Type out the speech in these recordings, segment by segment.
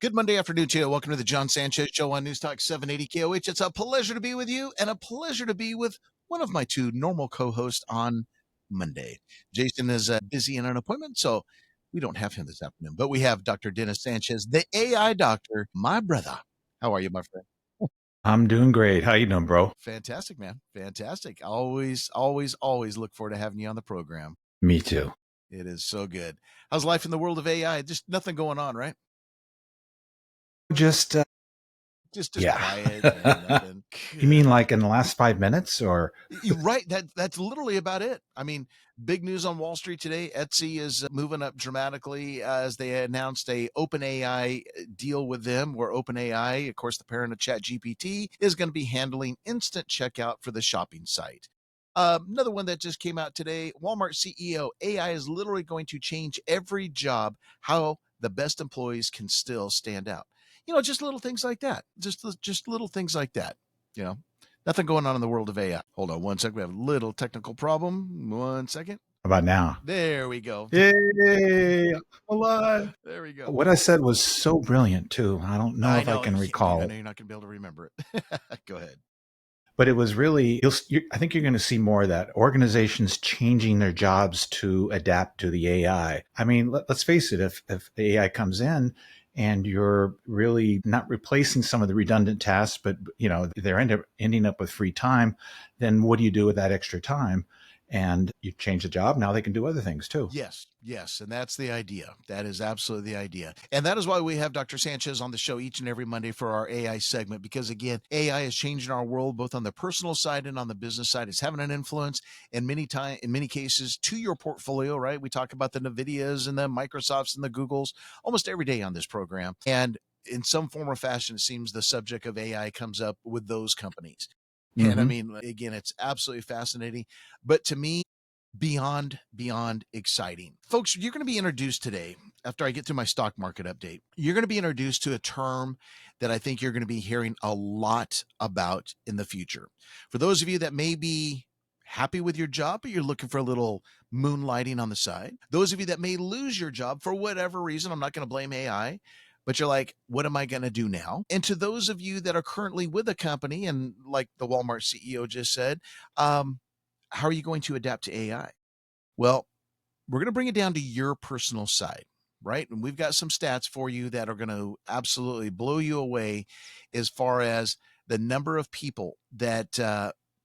Good Monday afternoon to you. Welcome to the Jon Sanchez Show on News Talk 780 KOH. It's a pleasure to be with you and a pleasure to be with one of my two normal co-hosts on Monday. Jason is busy in an appointment, so we don't have him this afternoon, but we have Dr. Dennis Sanchez, the AI doctor, my brother. How are you, my friend? I'm doing great. How you doing, bro? Fantastic, man. Fantastic. Always look forward to having you on the program. Me too. It is so good. How's life in the world of AI? Just nothing going on, right? Just Just yeah. quiet. Nothing. You mean like in the last 5 minutes, or? You're right. That's literally about it. I mean, big news on Wall Street today. Etsy is moving up dramatically as they announced a OpenAI deal with them, where OpenAI, of course, the parent of ChatGPT, is going to be handling instant checkout for the shopping site. Another one that just came out today, Walmart CEO, AI is literally going to change every job, how the best employees can still stand out. Just little things like that. Just little things like that. You know, Nothing going on in the world of AI. Hold on one second. We have a little technical problem. 1 second. How about now? There we go. Yay! I'm alive. There we go. What I said was so brilliant too. I don't know if I can recall I it, know you're not going to be able to remember it. Go ahead. but it was really. I think you're going to see more of that. Organizations changing their jobs to adapt to the AI. I mean, let's face it. If the AI comes in and you're really not replacing some of the redundant tasks, but they're ending up with free time, then what do you do with that extra time? And you change the job. Now they can do other things too. Yes. And that's the idea. That is absolutely the idea. And that is why we have Dr. Sanchez on the show each and every Monday for our AI segment, because again, AI is changing our world, both on the personal side and on the business side. It's having an influence in many cases to your portfolio, right? We talk about the NVIDIAs and the Microsofts and the Googles almost every day on this program. And in some form or fashion, it seems the subject of AI comes up with those companies. And I mean, again, it's absolutely fascinating. But to me, beyond exciting. Folks, you're going to be introduced today, after I get through my stock market update, you're going to be introduced to a term that I think you're going to be hearing a lot about in the future. For those of you that may be happy with your job, but you're looking for a little moonlighting on the side. Those of you that may lose your job for whatever reason, I'm not going to blame AI, but you're like, what am I going to do now? And to those of you that are currently with a company, and like the Walmart CEO just said, how are you going to adapt to AI? Well, we're going to bring it down to your personal side, right? And we've got some stats for you that are going to absolutely blow you away as far as the number of people that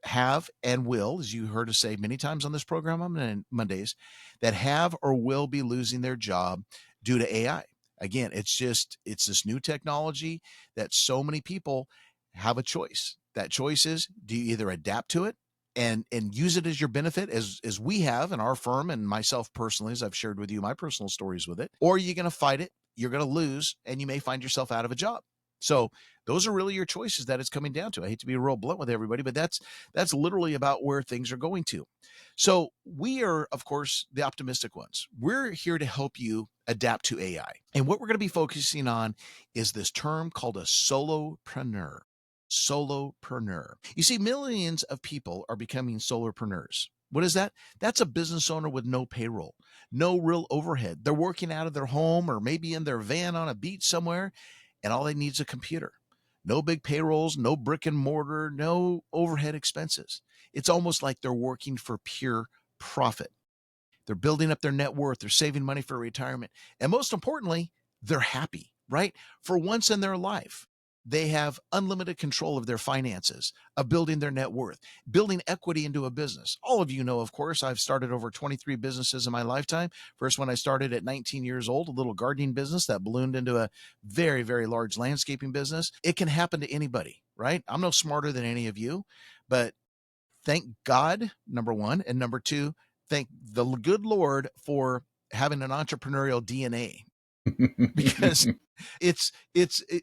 have and will, as you heard us say many times on this program on Mondays, that have or will be losing their job due to AI. Again, it's this new technology that so many people have a choice. That choice is, do you either adapt to it and use it as your benefit, as we have in our firm, and myself personally, as I've shared with you my personal stories with it, or are you going to fight it? You're going to lose, and you may find yourself out of a job. So those are really your choices that it's coming down to. I hate to be real blunt with everybody, but that's literally about where things are going to. So we are, of course, the optimistic ones. We're here to help you adapt to AI. And what we're going to be focusing on is this term called a solopreneur. Solopreneur. You see, millions of people are becoming solopreneurs. What is that? That's a business owner with no payroll, no real overhead. They're working out of their home or maybe in their van on a beach somewhere, and all they need is a computer. No big payrolls, no brick and mortar, no overhead expenses. It's almost like they're working for pure profit. They're building up their net worth. They're saving money for retirement. And most importantly, they're happy, right? For once in their life, they have unlimited control of their finances, of building their net worth, building equity into a business. All of you know, of course, I've started over 23 businesses in my lifetime. First one I started at 19 years old, a little gardening business that ballooned into a very, very large landscaping business. It can happen to anybody, right? I'm no smarter than any of you, but thank God, number one. And number two, thank the good Lord for having an entrepreneurial DNA, because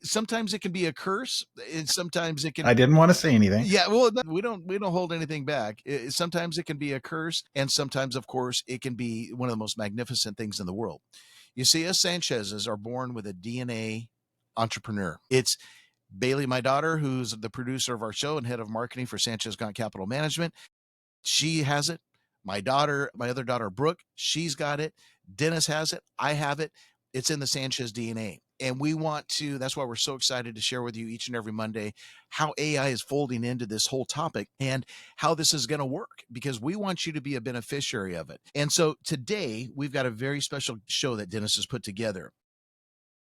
sometimes it can be a curse, and sometimes it can. I didn't want to say anything. Yeah, well, we don't hold anything back. Sometimes it can be a curse, and sometimes, of course, it can be one of the most magnificent things in the world. You see, us Sanchez's are born with a DNA entrepreneur. It's Bailey, my daughter, who's the producer of our show and head of marketing for Sanchez Gaunt Capital Management. She has it. My other daughter, Brooke, she's got it. Dennis has it. I have it. It's in the Sanchez DNA. And we want to, that's why we're so excited to share with you each and every Monday how AI is folding into this whole topic and how this is going to work, because we want you to be a beneficiary of it. And so today we've got a very special show that Dennis has put together.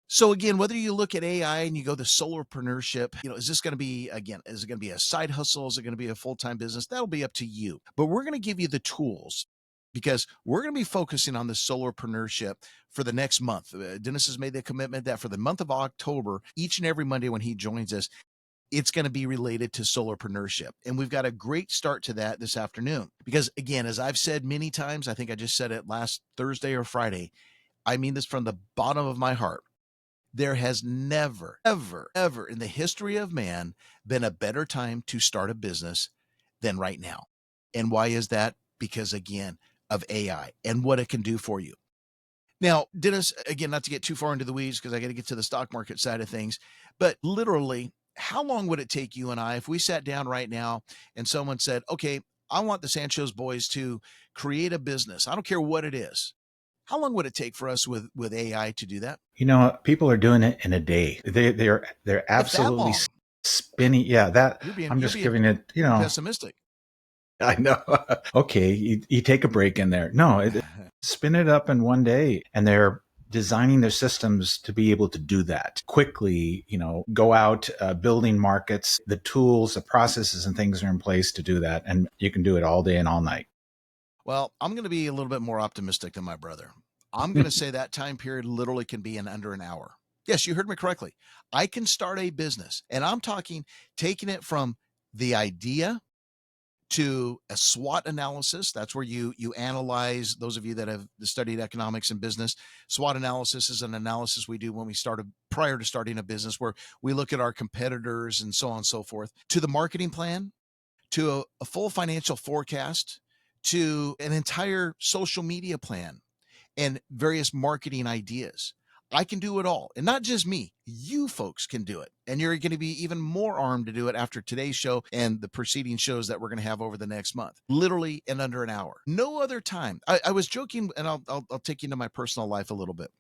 So again, whether you look at AI and you go to solopreneurship, is this going to be, again, is it going to be a side hustle? Is it going to be a full-time business? That'll be up to you. But we're going to give you the tools, because we're going to be focusing on the solopreneurship for the next month. Dennis has made the commitment that for the month of October, each and every Monday when he joins us, it's going to be related to solopreneurship. And we've got a great start to that this afternoon. Because again, as I've said many times, I think I just said it last Thursday or Friday, I mean this from the bottom of my heart. There has never, ever, ever in the history of man been a better time to start a business than right now. And why is that? Because again, of AI and what it can do for you. Now, Dennis, again, not to get too far into the weeds because I got to get to the stock market side of things, but literally, how long would it take you and I if we sat down right now and someone said, okay, I want the Sanchez boys to create a business. I don't care what it is. How long would it take for us with AI to do that? People are doing it in a day. They're If that absolutely long, spinning. Yeah, that I'm you're just being giving it, pessimistic. I know. Okay, you take a break in there. No, spin it up in one day, and they're designing their systems to be able to do that quickly. Go out, building markets, the tools, the processes, and things are in place to do that, and you can do it all day and all night. Well, I'm going to be a little bit more optimistic than my brother. I'm going to say that time period literally can be in under an hour. Yes, you heard me correctly. I can start a business, and I'm talking taking it from the idea to a SWOT analysis. That's where you analyze. Those of you that have studied economics and business, SWOT analysis is an analysis we do when we started prior to starting a business, where we look at our competitors and so on and so forth, to the marketing plan, to a full financial forecast, to an entire social media plan and various marketing ideas. I can do it all. And not just me, you folks can do it. And you're going to be even more armed to do it after today's show and the preceding shows that we're going to have over the next month, literally in under an hour. No other time. I was joking, and I'll take you into my personal life a little bit.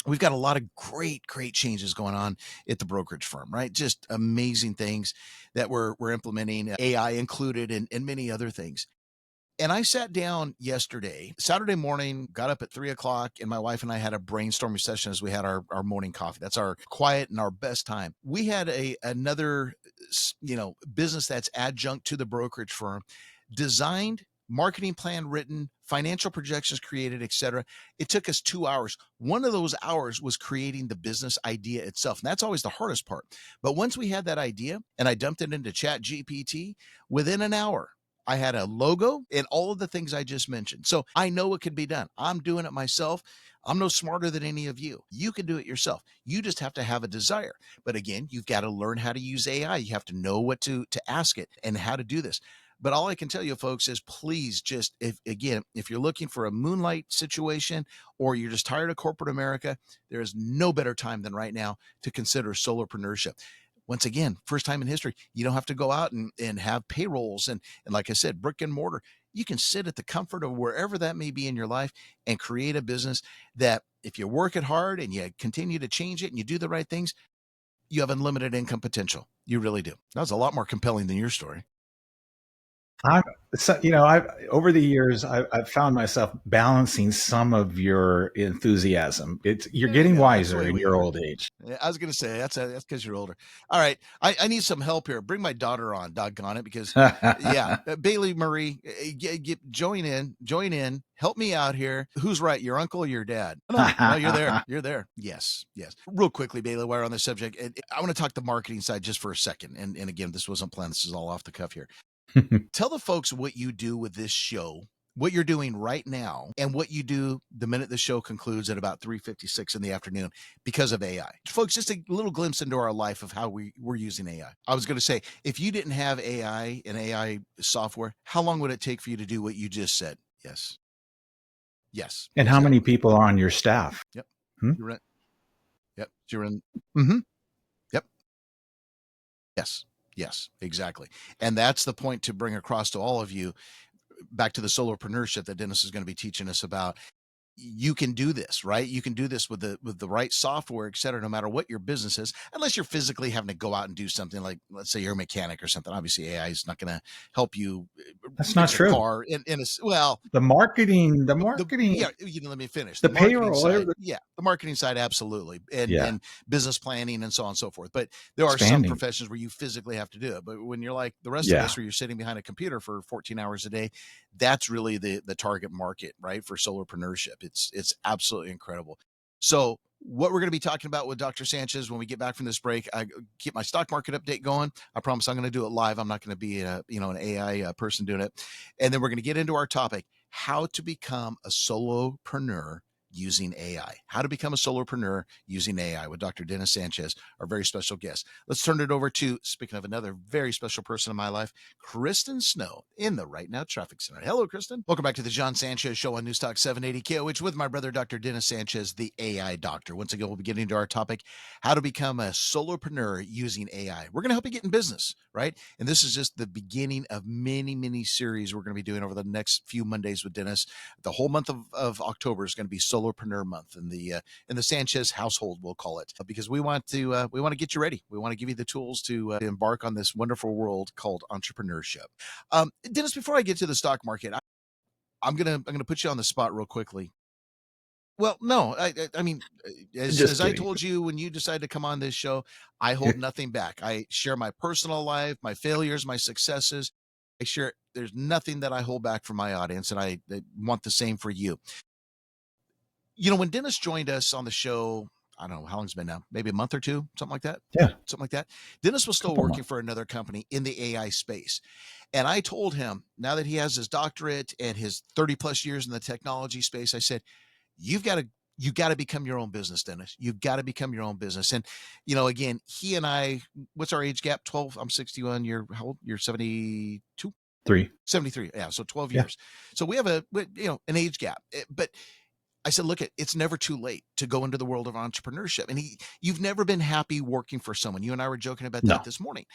We've got a lot of great changes going on at the brokerage firm, right? Just amazing things that we're implementing, AI included, and many other things. And I sat down yesterday, Saturday morning, got up at 3:00, and my wife and I had a brainstorming session as we had our morning coffee. That's our quiet and our best time. We had another, business that's adjunct to the brokerage firm, designed, marketing plan written, financial projections created, etc. It took us 2 hours. One of those hours was creating the business idea itself. And that's always the hardest part. But once we had that idea and I dumped it into Chat GPT, within an hour, I had a logo and all of the things I just mentioned. So I know it can be done. I'm doing it myself. I'm no smarter than any of you. You can do it yourself. You just have to have a desire. But again, you've got to learn how to use AI. You have to know what to ask it and how to do this. But all I can tell you, folks, is please just, if you're looking for a moonlight situation or you're just tired of corporate America, there is no better time than right now to consider solopreneurship. Once again, first time in history, you don't have to go out and have payrolls and like I said, brick and mortar. You can sit at the comfort of wherever that may be in your life and create a business that, if you work it hard and you continue to change it and you do the right things, you have unlimited income potential. You really do. That was a lot more compelling than your story. I, I've over the years, I've found myself balancing some of your enthusiasm. You're There you getting go. That's the wiser way in we your are. old age. Yeah, I was going to say that's because you're older. All right. I need some help here. Bring my daughter on, doggone it, because yeah, Bailey Marie, join in, help me out here. Who's right? Your uncle or your dad? No, you're there. You're there. Yes. Real quickly, Bailey, while we're on the subject, I want to talk the marketing side just for a second. And again, this wasn't planned. This is all off the cuff here. Tell the folks what you do with this show, what you're doing right now, and what you do the minute the show concludes at about 3:56 in the afternoon because of AI. Folks, just a little glimpse into our life of how we're using AI. I was going to say, if you didn't have AI and AI software, how long would it take for you to do what you just said? Yes. And how many Exactly. people are on your staff? Yep. Hmm? You're in. Yep. You're in. Mm-hmm. Yep. Yes, exactly. And that's the point to bring across to all of you, back to the solopreneurship that Dennis is going to be teaching us about. you can do this, right? You can do this with the right software, et cetera, no matter what your business is, unless you're physically having to go out and do something like, let's say you're a mechanic or something. Obviously, AI is not going to help you That's not fix a true. car in a, well, The marketing, yeah, let me finish. The the marketing payroll, side, yeah, the marketing side, absolutely, yeah, and business planning and so on and so forth. But there are some expanding. professions where you physically have to do it. But when you're like the rest of Yeah. us, where you're sitting behind a computer for 14 hours a day, that's really the target market, right, for solopreneurship. It's absolutely incredible. So what we're going to be talking about with Dr. Sanchez when we get back from this break, I keep my stock market update going. I promise I'm going to do it live. I'm not going to be an AI person doing it. And then we're going to get into our topic, how to become a solopreneur using AI. How to become a solopreneur using AI with Dr. Dennis Sanchez, our very special guest. Let's turn it over to, speaking of another very special person in my life, Kristen Snow in the Right Now Traffic Center. Hello, Kristen. Welcome back to the Jon Sanchez Show on Newstalk 780 KOH with my brother, Dr. Dennis Sanchez, the AI doctor. Once again, we'll be getting into our topic, how to become a solopreneur using AI. We're going to help you get in business, right? And this is just the beginning of many, many series we're going to be doing over the next few Mondays with Dennis. The whole month of October is going to be Solopreneur Month in the Sanchez household, we'll call it, because we want to get you ready. We want to give you the tools to embark on this wonderful world called entrepreneurship. Dennis, before I get to the stock market, I'm gonna put you on the spot real quickly. Well, no, I mean, Just as I kidding. told you when you decided to come on this show, I hold nothing back. I share my personal life, my failures, my successes. I share. There's nothing that I hold back from my audience, and I want the same for you. When Dennis joined us on the show, I don't know how long it's been now, maybe a month or two, something like that. Yeah, Something like that. Dennis was still couple working months. for another company in the AI space. And I told him, now that he has his doctorate and his 30 plus years in the technology space, I said, you've got to become your own business, Dennis. You've got to become your own business. And again, he and I, what's our age gap? 12. I'm 61. You're how old? You're 72. 3. 73. Yeah, so 12 Yeah. years. So we have an age gap. But I said, look, it's never too late to go into the world of entrepreneurship. And you've never been happy working for someone. You and I were joking about that No. this morning.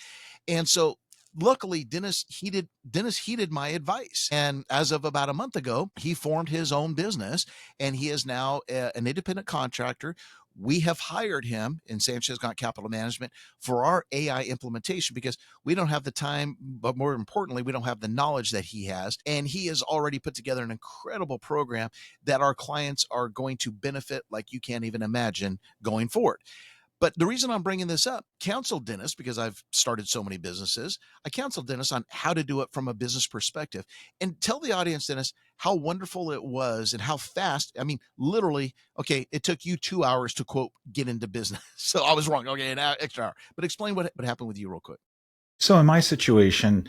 And so luckily Dennis heeded my advice. And as of about a month ago, he formed his own business, and he is now an independent contractor. We have hired him in Sanchez Gaunt Capital Management for our AI implementation because we don't have the time, but more importantly, we don't have the knowledge that he has. And he has already put together an incredible program that our clients are going to benefit like you can't even imagine going forward. But the reason I'm bringing this up, counsel Dennis, because I've started so many businesses, I counsel Dennis on how to do it from a business perspective. And tell the audience, Dennis, how wonderful it was and how fast. I mean, literally, okay, it took you 2 hours to quote, get into business. So I was wrong. Okay, an extra hour. But explain what happened with you real quick. So in my situation,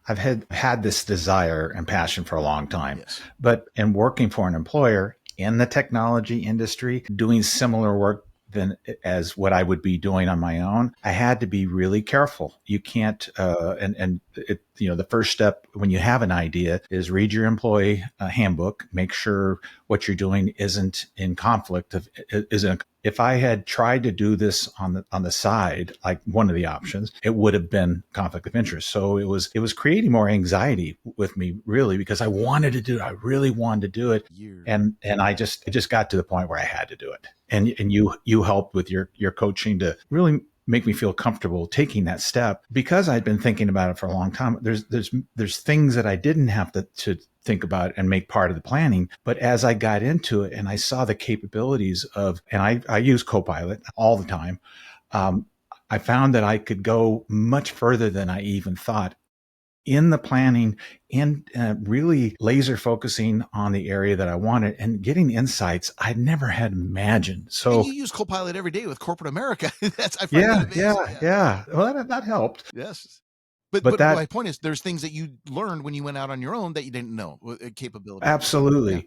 I've had this desire and passion for a long time, Yes. but in working for an employer in the technology industry, doing similar work than as what I would be doing on my own, I had to be really careful. You can't, the first step when you have an idea is read your employee handbook, make sure what you're doing isn't in conflict of, isn't. If I had tried to do this on the side, like one of the options, it would have been conflict of interest. So it was creating more anxiety with me, really, because I wanted to do it. I really wanted to do it. And I just got to the point where I had to do it. And you helped with your coaching to really make me feel comfortable taking that step because I'd been thinking about it for a long time. There's things that I didn't have to think about and make part of the planning. But as I got into it and I saw the capabilities of, and I use Copilot all the time, I found that I could go much further than I even thought in the planning and really laser focusing on the area that I wanted and getting insights I never had imagined. So, and you use Copilot every day with corporate America. I find that amazing. Yeah. Well, that helped. Yes. But But that my point is, there's things that you learned when you went out on your own that you didn't know, capabilities. absolutely. Yeah.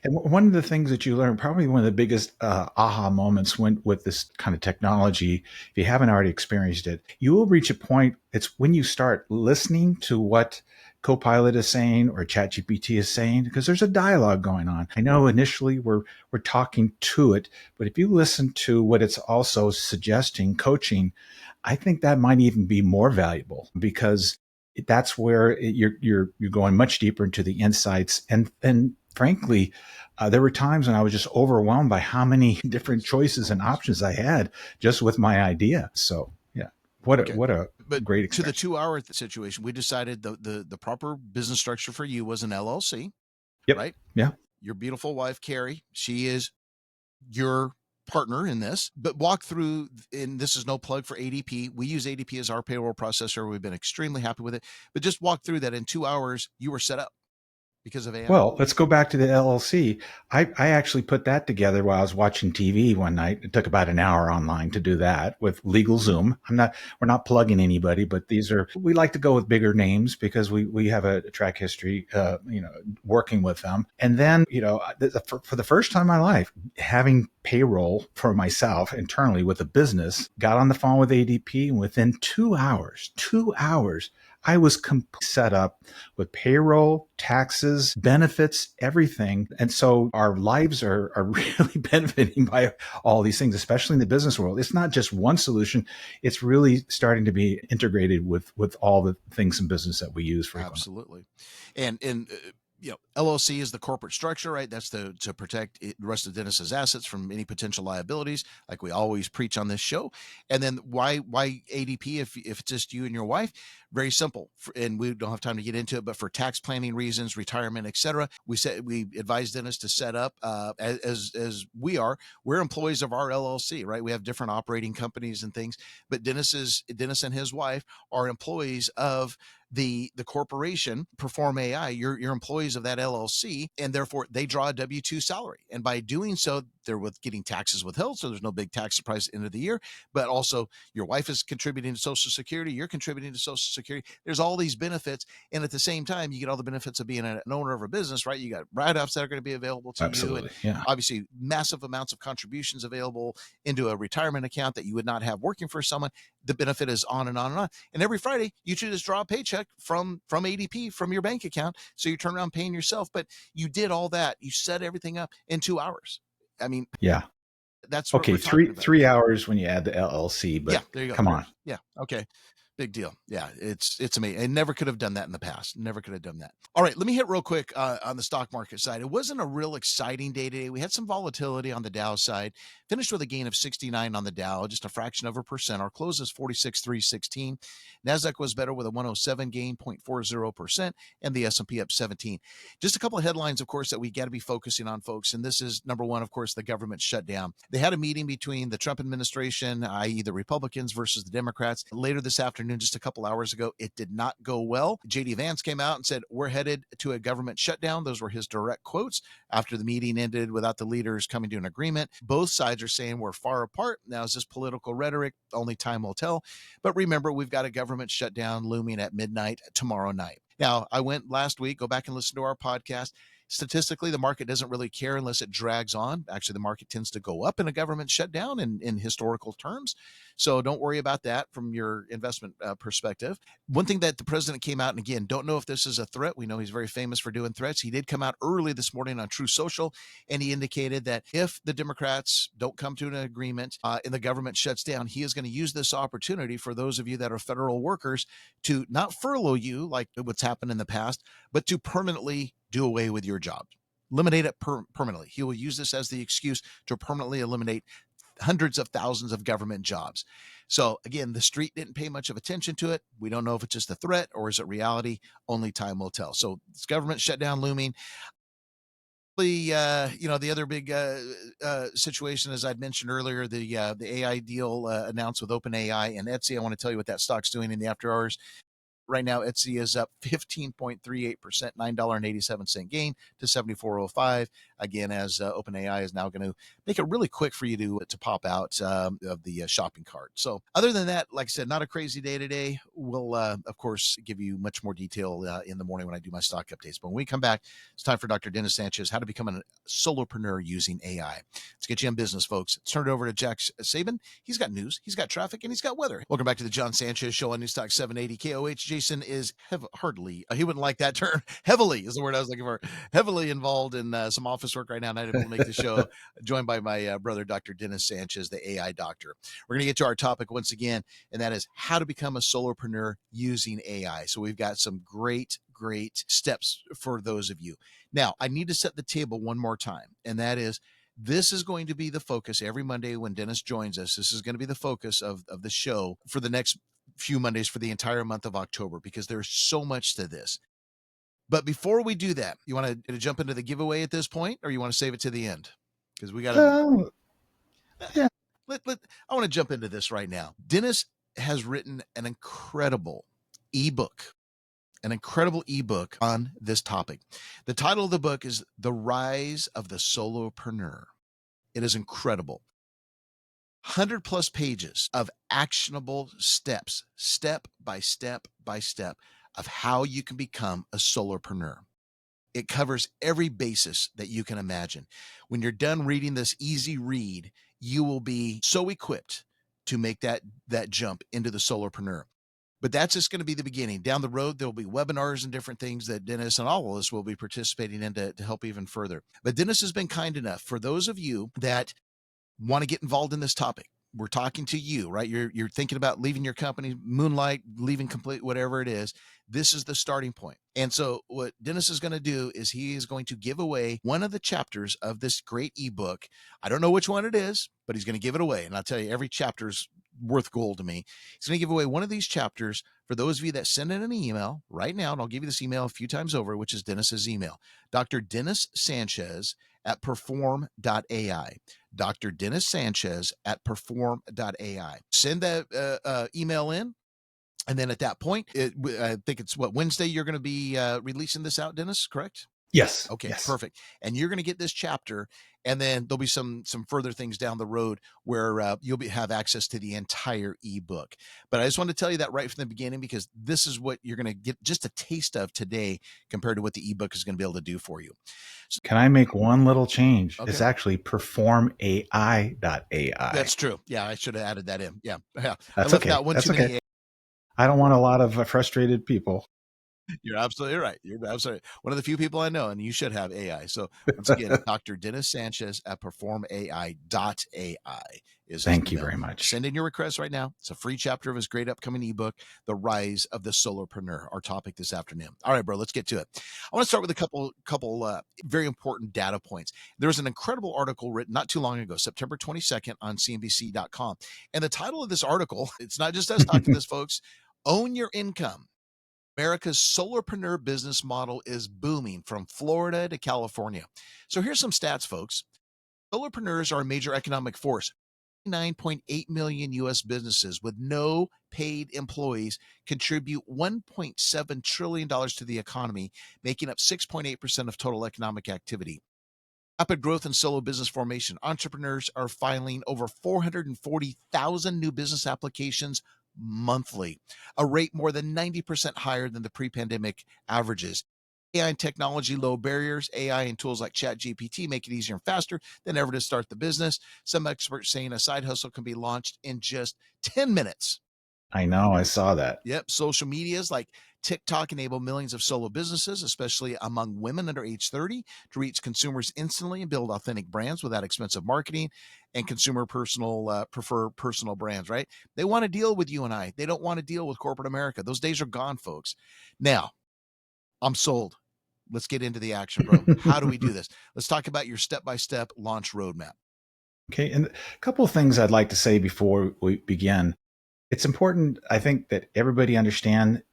And one of the things that you learn, probably one of the biggest aha moments with this kind of technology, if you haven't already experienced it, you will reach a point. It's when you start listening to what Copilot is saying or ChatGPT is saying, because there's a dialogue going on. I know initially we're talking to it, but if you listen to what it's also suggesting, coaching, I think that might even be more valuable because that's where you're going much deeper into the insights. And frankly, there were times when I was just overwhelmed by how many different choices and options I had just with my idea. So yeah, Okay. what a But great to the experience. 2 hour situation, we decided the proper business structure for you was an LLC, Yep. right? Yeah. Your beautiful wife, Carrie, she is your partner in this, but walk through, and this is no plug for ADP. We use ADP as our payroll processor. We've been extremely happy with it, but just walk through that in 2 hours, you were set up because of AI. Well, let's go back to the LLC. I actually put that together while I was watching TV one night. It took about an hour online to do that with LegalZoom. We're not plugging anybody, but we like to go with bigger names because we have a track history, working with them. And then, for the first time in my life, having payroll for myself internally with a business, got on the phone with ADP, and within 2 hours, I was set up with payroll, taxes, benefits, everything. And so our lives are really benefiting by all these things, especially in the business world. It's not just one solution. It's really starting to be integrated with all the things in business that we use frequently. Absolutely. And LLC is the corporate structure, right? That's to protect the rest of Dennis's assets from any potential liabilities, like we always preach on this show. And then why ADP if it's just you and your wife? Very simple, and we don't have time to get into it, but for tax planning reasons, retirement, etc., we advise Dennis to set up as we're employees of our LLC, right? We have different operating companies and things, but Dennis and his wife are employees of the corporation. Perform AI, you're employees of that LLC, and therefore they draw a W-2 salary. And by doing so, they're getting taxes withheld, so there's no big tax surprise at the end of the year. But also, your wife is contributing to Social Security, you're contributing to Social Security. There's all these benefits, and at the same time, you get all the benefits of being an owner of a business, right? You got write-offs that are going to be available to you, and Absolutely. Yeah. obviously massive amounts of contributions available into a retirement account that you would not have working for someone. The benefit is on and on and on. And every Friday, you should just draw a paycheck from ADP from your bank account. So you turn around paying yourself. But you did all that. You set everything up in 2 hours. I mean, Yeah. that's what Okay. we're talking about. 3 hours when you add the LLC, Yeah, but there you go. come on. Yeah. Okay. Big deal. Yeah, it's amazing. I never could have done that in the past. Never could have done that. All right, let me hit real quick on the stock market side. It wasn't a real exciting day today. We had some volatility on the Dow side. Finished with a gain of 69 on the Dow, just a fraction of a percent. Our close is 46,316. Nasdaq was better with a 107 gain, 0.40%, and the S&P up 17. Just a couple of headlines, of course, that we got to be focusing on, folks. And this is number one, of course, the government shutdown. They had a meeting between the Trump administration, i.e., the Republicans versus the Democrats, later this afternoon, just a couple hours ago. It did not go well. JD Vance came out and said, we're headed to a government shutdown. Those were his direct quotes after the meeting ended without the leaders coming to an agreement. Both sides are saying we're far apart. Now, is this political rhetoric? Only time will tell. But remember, we've got a government shutdown looming at midnight tomorrow night. Now, I went last week, go back and listen to our podcast. Statistically, the market doesn't really care unless it drags on. Actually, the market tends to go up in a government shutdown in historical terms. So don't worry about that from your investment perspective. One thing that the president came out, and again, don't know if this is a threat. We know he's very famous for doing threats. He did come out early this morning on True Social, and he indicated that if the Democrats don't come to an agreement and the government shuts down, he is going to use this opportunity for those of you that are federal workers to not furlough you like what's happened in the past, but to permanently do away with your job. Eliminate it permanently. He will use this as the excuse to permanently eliminate hundreds of thousands of government jobs. So again, the street didn't pay much of attention to it. We don't know if it's just a threat or is it reality. Only time will tell. So this government shutdown looming. The other big situation, as I'd mentioned earlier, the AI deal announced with OpenAI and Etsy. I want to tell you what that stock's doing in the after hours. Right now, Etsy is up 15.38%, $9.87 gain to 74.05. Again, as OpenAI is now going to make it really quick for you to pop out of the shopping cart. So other than that, like I said, not a crazy day today. We'll, of course, give you much more detail in the morning when I do my stock updates. But when we come back, it's time for Dr. Dennis Sanchez, how to become a solopreneur using AI. Let's get you in business, folks. Let's turn it over to Jack Sabin. He's got news, he's got traffic, and he's got weather. Welcome back to the Jon Sanchez Show on Newstalk 780 KOHJ. Jason is hardly, he wouldn't like that term. Heavily is the word I was looking for. Heavily involved in some office work right now, not able to make the show. Joined by my brother, Dr. Dennis Sanchez, the AI doctor. We're going to get to our topic once again, and that is how to become a solopreneur using AI. So we've got some great steps for those of you. Now, I need to set the table one more time, and that is, this is going to be the focus every Monday when Dennis joins us. This is going to be the focus of the show for the next few Mondays for the entire month of October, because there's so much to this. But before we do that, you want to jump into the giveaway at this point, or you want to save it to the end? Because we got to. Yeah. I want to jump into this right now. Dennis has written an incredible ebook on this topic. The title of the book is The Rise of the Solopreneur. It is incredible. 100 plus pages of actionable steps, step by step of how you can become a solopreneur. It covers every basis that you can imagine. When you're done reading this easy read, you will be so equipped to make that jump into the solopreneur. But that's just going to be the beginning. Down the road, there'll be webinars and different things that Dennis and all of us will be participating in to help even further. But Dennis has been kind enough for those of you that want to get involved in this topic. We're talking to you, right? You're thinking about leaving your company, moonlight, leaving complete, whatever it is. This is the starting point. And so what Dennis is going to do is he is going to give away one of the chapters of this great ebook. I don't know which one it is, but he's going to give it away. And I'll tell you, every chapter's worth gold to me. He's going to give away one of these chapters for those of you that send in an email right now. And I'll give you this email a few times over, which is Dennis's email, Dr. Dennis Sanchez at perform.ai. Dr. Dennis Sanchez at perform.ai. Send that email in. And then at that point, I think it's Wednesday, you're going to be releasing this out, Dennis, correct? Yes. Okay, yes. Perfect. And you're going to get this chapter, and then there'll be some further things down the road where you'll have access to the entire ebook. But I just want to tell you that right from the beginning, because this is what you're going to get just a taste of today compared to what the ebook is going to be able to do for you. So, can I make one little change? Okay. It's actually performai.ai. That's true. Yeah, I should have added that in. Yeah. That's I left out one too many. I don't want a lot of frustrated people. You're absolutely right. You're absolutely right. One of the few people I know, and you should have AI. So once again, Dr. Dennis Sanchez at performai.ai is his Thank you email. very much. Send in your request right now. It's a free chapter of his great upcoming ebook, The Rise of the Solopreneur, our topic this afternoon. All right, bro, let's get to it. I want to start with a couple very important data points. There was an incredible article written not too long ago, September 22nd on CNBC.com. And the title of this article, it's not just us talking this, folks, Own Your Income. America's solopreneur business model is booming from Florida to California. So here's some stats, folks. Solopreneurs are a major economic force. 9.8 million U.S. businesses with no paid employees contribute $1.7 trillion to the economy, making up 6.8% of total economic activity. Rapid growth in solo business formation. Entrepreneurs are filing over 440,000 new business applications monthly, a rate more than 90% higher than the pre-pandemic averages. AI and technology, low barriers. AI and tools like ChatGPT make it easier and faster than ever to start the business. Some experts saying a side hustle can be launched in just 10 minutes. I know, I saw that. Yep. Social medias like TikTok enable millions of solo businesses, especially among women under age 30, to reach consumers instantly and build authentic brands without expensive marketing. And consumer prefer personal brands, right? They want to deal with you and I. They don't want to deal with corporate America. Those days are gone, folks. Now, I'm sold. Let's get into the action, bro. How do we do this? Let's talk about your step-by-step launch roadmap. Okay. And a couple of things I'd like to say before we begin. It's important, I think, that everybody understand,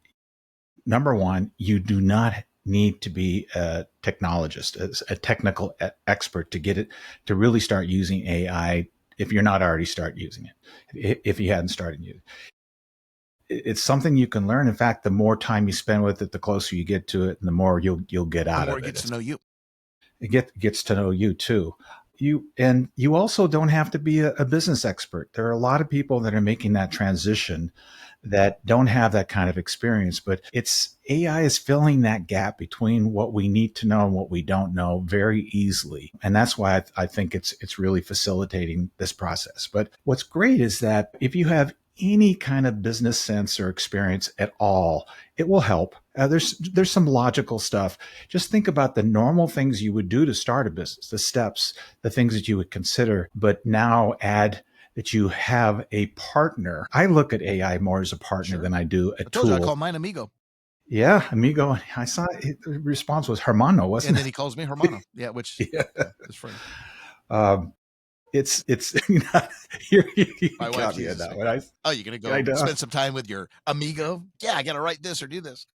number one, you do not need to be a technologist, a technical expert to really start using AI if you're not already start using it, if you hadn't started using it. It's something you can learn. In fact, the more time you spend with it, the closer you get to it, and the more you'll get out of it. The more it gets to know you. It gets to know you too. You also don't have to be a business expert. There are a lot of people that are making that transition that don't have that kind of experience, but AI is filling that gap between what we need to know and what we don't know very easily. And that's why I think it's really facilitating this process. But what's great is that if you have any kind of business sense or experience at all, it will help. There's some logical stuff. Just think about the normal things you would do to start a business, the steps, the things that you would consider, but now add that you have a partner. I look at AI more as a partner than I do a I told you, I tool. call mine Amigo. Yeah, amigo. I saw it, the response was Hermano, wasn't And it? then he calls me Hermano. Yeah, which Yeah. is funny. It's you My wife got me uses on that it. one. Oh, you're going to I go know. spend some time with your amigo? Yeah, I got to write this or do this.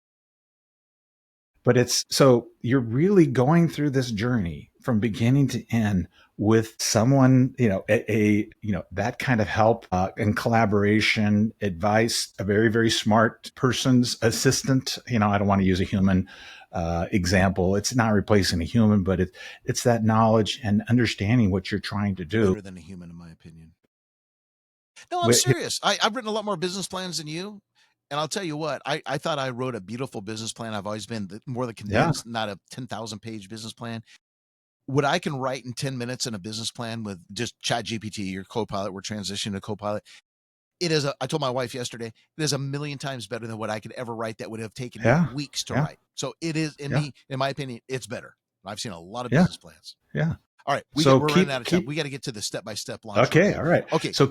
But it's so you're really going through this journey from beginning to end with someone, that kind of help and collaboration, advice, a very, very smart person's assistant. I don't want to use a human example. It's not replacing a human, but it's that knowledge and understanding what you're trying to do. Better than a human, in my opinion. No, I'm serious. I've written a lot more business plans than you. And I'll tell you what, I thought I wrote a beautiful business plan. I've always been more the Yeah. condensed, not a 10,000 page business plan. What I can write in 10 minutes in a business plan with just ChatGPT, your Copilot, we're transitioning to Copilot. I told my wife yesterday, it is a million times better than what I could ever write that would have taken me Yeah. weeks to Yeah. write. So it is, in my opinion, it's better. I've seen a lot of Yeah. business plans. Yeah. All right, So we're running out of time. We got to get to the step-by-step launch. Okay, review. all right. Okay, so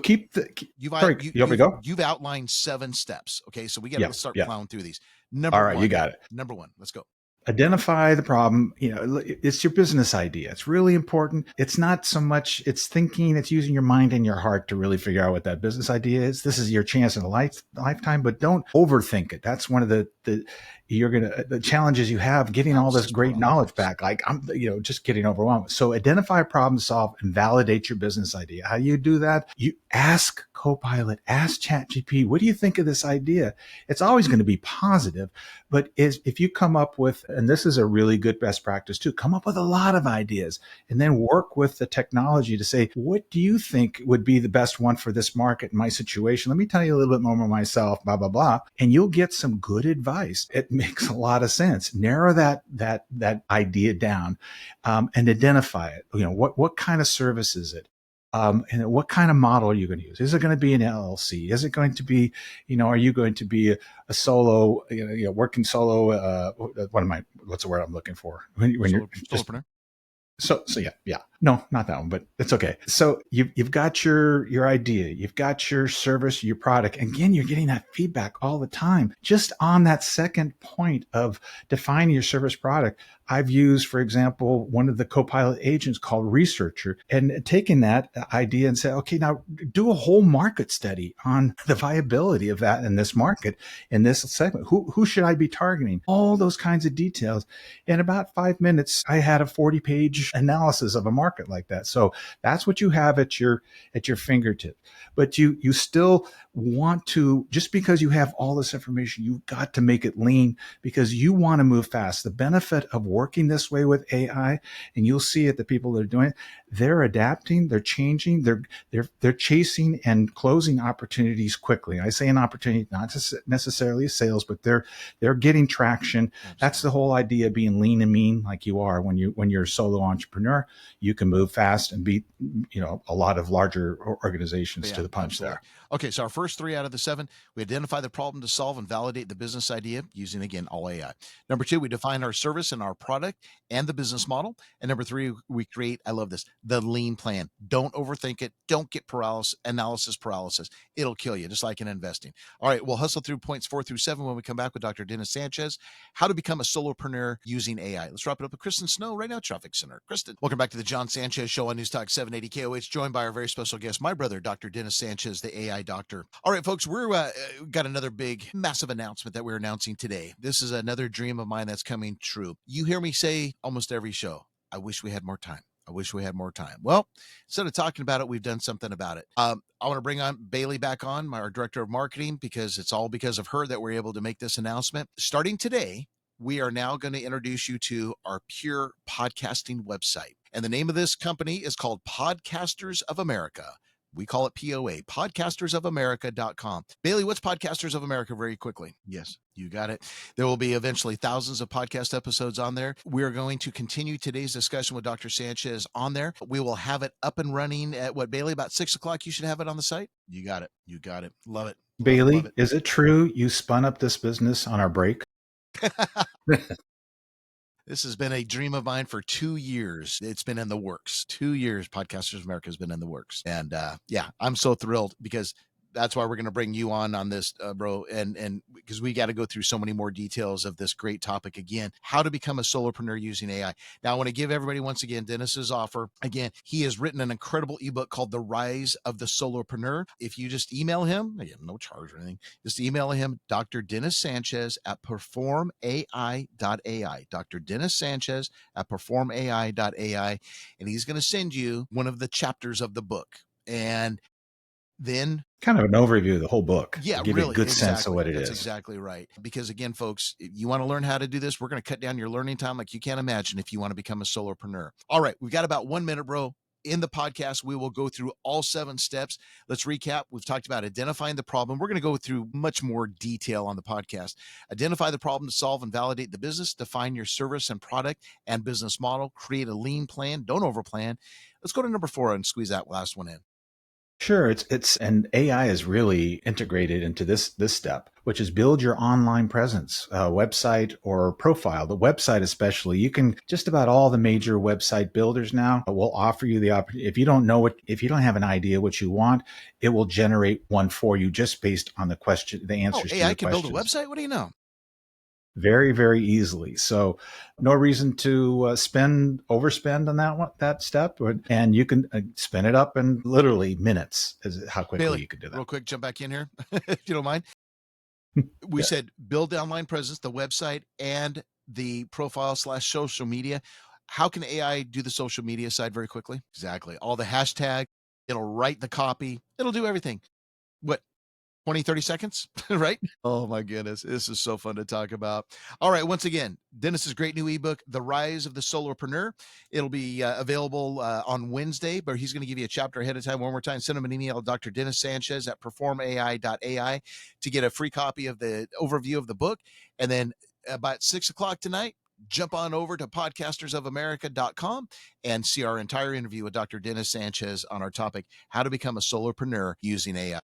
you've outlined 7 steps. Okay, so we got to start plowing through these. All right, you got it. Number 1, let's go. Identify the problem. It's your business idea. It's really important. It's not so much it's thinking, it's using your mind and your heart to really figure out what that business idea is. This is your chance in a lifetime, but don't overthink it. That's one of the challenges you have getting all this great knowledge back. Like I'm, just getting overwhelmed. So identify a problem, solve, and validate your business idea. How do you do that? You ask Copilot, ask ChatGPT, what do you think of this idea? It's always going to be positive, but if you come up with, and this is a really good best practice too, come up with a lot of ideas and then work with the technology to say, what do you think would be the best one for this market and my situation? Let me tell you a little bit more about myself, blah, blah, blah. And you'll get some good advice. It makes a lot of sense. Narrow that idea down and identify it. What kind of service is it? And what kind of model are you going to use? Is it going to be an LLC? Is it going to be, are you going to be a solo, working solo? What's the word I'm looking for? When you're just solopreneur. So yeah. No, not that one, but it's okay. So you've got your idea, you've got your service, your product. Again, you're getting that feedback all the time. Just on that second point of defining your service product, I've used, for example, one of the Copilot agents called Researcher, and taking that idea and say, okay, now do a whole market study on the viability of that in this market, in this segment. Who should I be targeting? All those kinds of details. In about 5 minutes, I had a 40-page analysis of a market like that. So that's what you have at your fingertip. But you still want to, just because you have all this information, you've got to make it lean because you want to move fast. The benefit of working this way with AI, and you'll see it, the people that are doing it, they're adapting, they're changing, they're chasing and closing opportunities quickly. I say an opportunity, not necessarily sales, but they're getting traction. Absolutely. That's the whole idea of being lean and mean, like you are when you're a solo entrepreneur. You can move fast and beat a lot of larger organizations to the punch. Absolutely. There. Okay, so our first 3 out of the 7, we identify the problem to solve and validate the business idea using, again, all AI. Number 2, we define our service and our product and the business model. And number 3, we create, I love this, the lean plan. Don't overthink it. Don't get analysis paralysis. It'll kill you, just like in investing. All right, we'll hustle through points 4 through 7 when we come back with Dr. Dennis Sanchez, how to become a solopreneur using AI. Let's wrap it up with Kristen Snow right now, Traffic Center. Kristen, welcome back to the Jon Sanchez Show on News Talk 780 KOH, joined by our very special guest, my brother, Dr. Dennis Sanchez, the AI doctor. All right, folks, we're got another big, massive announcement that we're announcing today. This is another dream of mine that's coming true. You hear me say almost every show, I wish we had more time. I wish we had more time. Well, instead of talking about it, we've done something about it. I want to bring on Bailey back on, our director of marketing, because it's all because of her that we're able to make this announcement. Starting today, we are now going to introduce you to our pure podcasting website. And the name of this company is called Podcasters of America. We call it POA, podcastersofamerica.com. Bailey, what's Podcasters of America very quickly? Yes, you got it. There will be eventually thousands of podcast episodes on there. We are going to continue today's discussion with Dr. Sanchez on there. We will have it up and running at what, Bailey, about 6 o'clock? You should have it on the site. You got it. You got it. Love it. Bailey, love it. Is it true you spun up this business on our break? This has been a dream of mine for 2 years. It's been in the works. 2 years, Podcasters of America has been in the works. And yeah, I'm so thrilled because that's why we're going to bring you on this, bro. And because we got to go through so many more details of this great topic again, how to become a solopreneur using AI. Now, I want to give everybody once again, Dennis's offer. Again, he has written an incredible ebook called The Rise of the Solopreneur. If you just email him, again, no charge or anything, just email him, Dr. Dennis Sanchez at performai.ai, Dr. Dennis Sanchez at performai.ai. And he's going to send you one of the chapters of the book. And then kind of an overview of the whole book. Yeah, give really, you a good exactly. sense of what it That's is. exactly right. Because again, folks, if you want to learn how to do this, we're going to cut down your learning time like you can't imagine if you want to become a solopreneur. All right, we've got about 1 minute, bro. In the podcast, we will go through all 7 steps. Let's recap. We've talked about identifying the problem. We're going to go through much more detail on the podcast. Identify the problem to solve and validate the business. Define your service and product and business model. Create a lean plan. Don't overplan. Let's go to number 4 and squeeze that last one in. Sure, it's and AI is really integrated into this step, which is build your online presence, website or profile. The website especially, you can just about all the major website builders now will offer you the opportunity. If you don't have an idea what you want, it will generate one for you just based on the answers to your AI can build a questions. website? What do you know? Very, very easily. So no reason to overspend on that step. And you can spin it up in literally minutes is how quickly Bailey, you can do that. real quick, jump back in here, if you don't mind. We said build the online presence, the website, and the profile / social media. How can AI do the social media side very quickly? Exactly. All the hashtag, it'll write the copy. It'll do everything. What? 20, 30 seconds, right? Oh my goodness. This is so fun to talk about. All right. Once again, Dennis's great new ebook, The Rise of the Solopreneur. It'll be available on Wednesday, but he's going to give you a chapter ahead of time. One more time, send him an email, Dr. Dennis Sanchez at performai.ai to get a free copy of the overview of the book. And then about 6 o'clock tonight, jump on over to podcastersofamerica.com and see our entire interview with Dr. Dennis Sanchez on our topic, how to become a solopreneur using AI.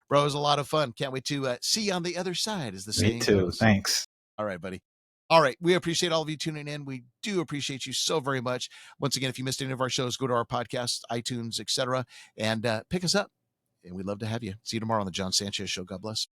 Bro, it was a lot of fun. Can't wait to see you on the other side, as the saying Me too. goes. Thanks. All right, buddy. All right. We appreciate all of you tuning in. We do appreciate you so very much. Once again, if you missed any of our shows, go to our podcast, iTunes, etc., and pick us up. And we'd love to have you. See you tomorrow on the Jon Sanchez Show. God bless.